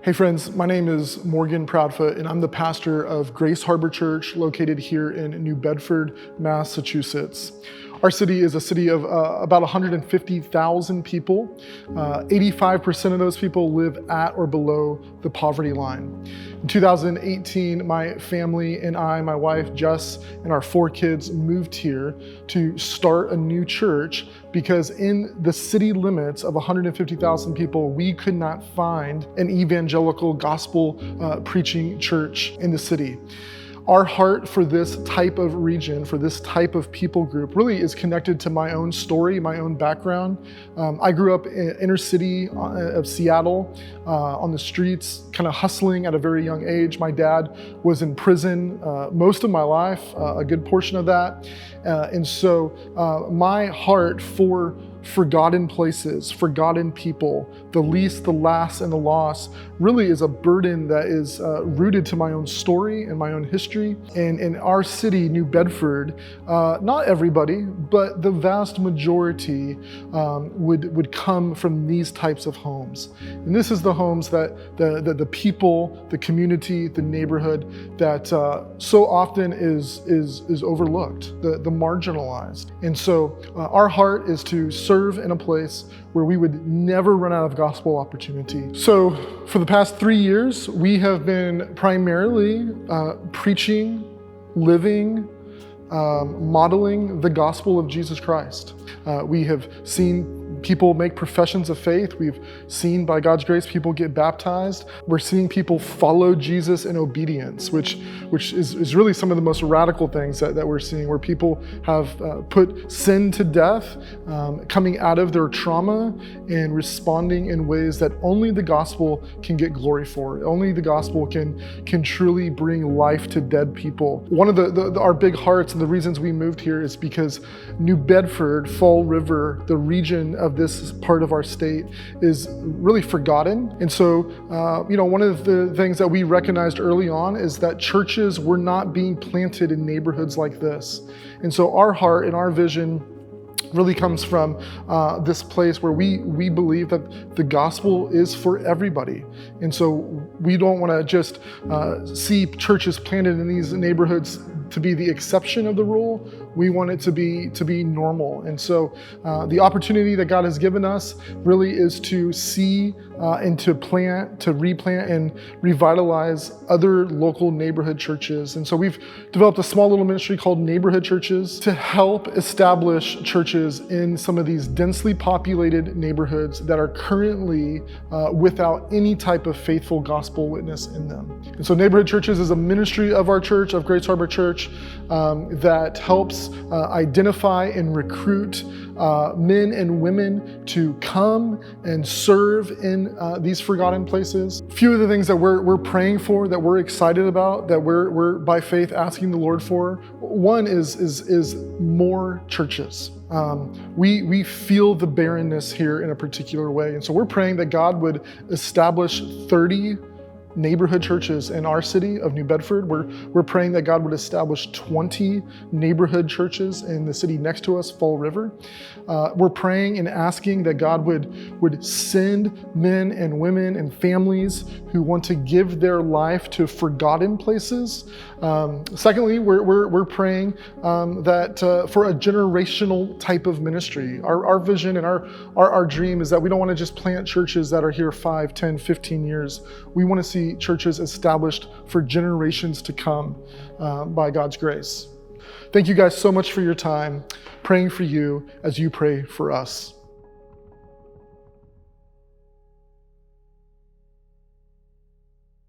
Hey friends, my name is Morgan Proudfoot and I'm the pastor of Grace Harbor Church located here in New Bedford, Massachusetts. Our city is a city of about 150,000 people. 85% of those people live at or below the poverty line. In 2018, my family and I, my wife Jess, and our 4 kids moved here to start a new church because in the city limits of 150,000 people, we could not find an evangelical gospel preaching church in the city. Our heart for this type of region, for this type of people group, really is connected to my own story, my own background. I grew up in inner city of Seattle, on the streets, kind of hustling at a very young age. My dad was in prison most of my life, a good portion of that. And so my heart for forgotten places, forgotten people, the least, the last, and the lost really is a burden that is rooted to my own story and my own history. And in our city, New Bedford, not everybody, but the vast majority would come from these types of homes. And this is the homes that the people, the community, the neighborhood that so often is overlooked, the marginalized. And so our heart is to serve in a place where we would never run out of gospel opportunity. So for the past 3 years, we have been primarily preaching, living, modeling the gospel of Jesus Christ. We have seen people make professions of faith. We've seen, by God's grace, people get baptized. We're seeing people follow Jesus in obedience, which is really some of the most radical things that we're seeing, where people have put sin to death, coming out of their trauma and responding in ways that only the gospel can get glory for. Only the gospel can truly bring life to dead people. One of our big hearts and the reasons we moved here is because New Bedford, Fall River, the region of this part of our state, is really forgotten. And so, one of the things that we recognized early on is that churches were not being planted in neighborhoods like this. And so our heart and our vision really comes from this place where we believe that the gospel is for everybody. And so we don't want to just see churches planted in these neighborhoods to be the exception of the rule. We want it to be normal. And so the opportunity that God has given us really is to see and to plant, to replant and revitalize other local neighborhood churches. And so we've developed a small little ministry called Neighborhood Churches to help establish churches in some of these densely populated neighborhoods that are currently without any type of faithful gospel witness in them. And so Neighborhood Churches is a ministry of our church, of Grace Harbor Church, that helps identify and recruit men and women to come and serve in these forgotten places. A few of the things that we're praying for, that we're excited about, that we're by faith asking the Lord for. One is more churches. We feel the barrenness here in a particular way, and so we're praying that God would establish 30 neighborhood churches in our city of New Bedford. We're praying that God would establish 20 neighborhood churches in the city next to us, Fall River. We're praying and asking that God would send men and women and families who want to give their life to forgotten places. Secondly, we're praying that for a generational type of ministry. Our vision and our dream is that we don't want to just plant churches that are here 5, 10, 15 years. We want to see churches established for generations to come by God's grace. Thank you guys so much for your time, praying for you as you pray for us.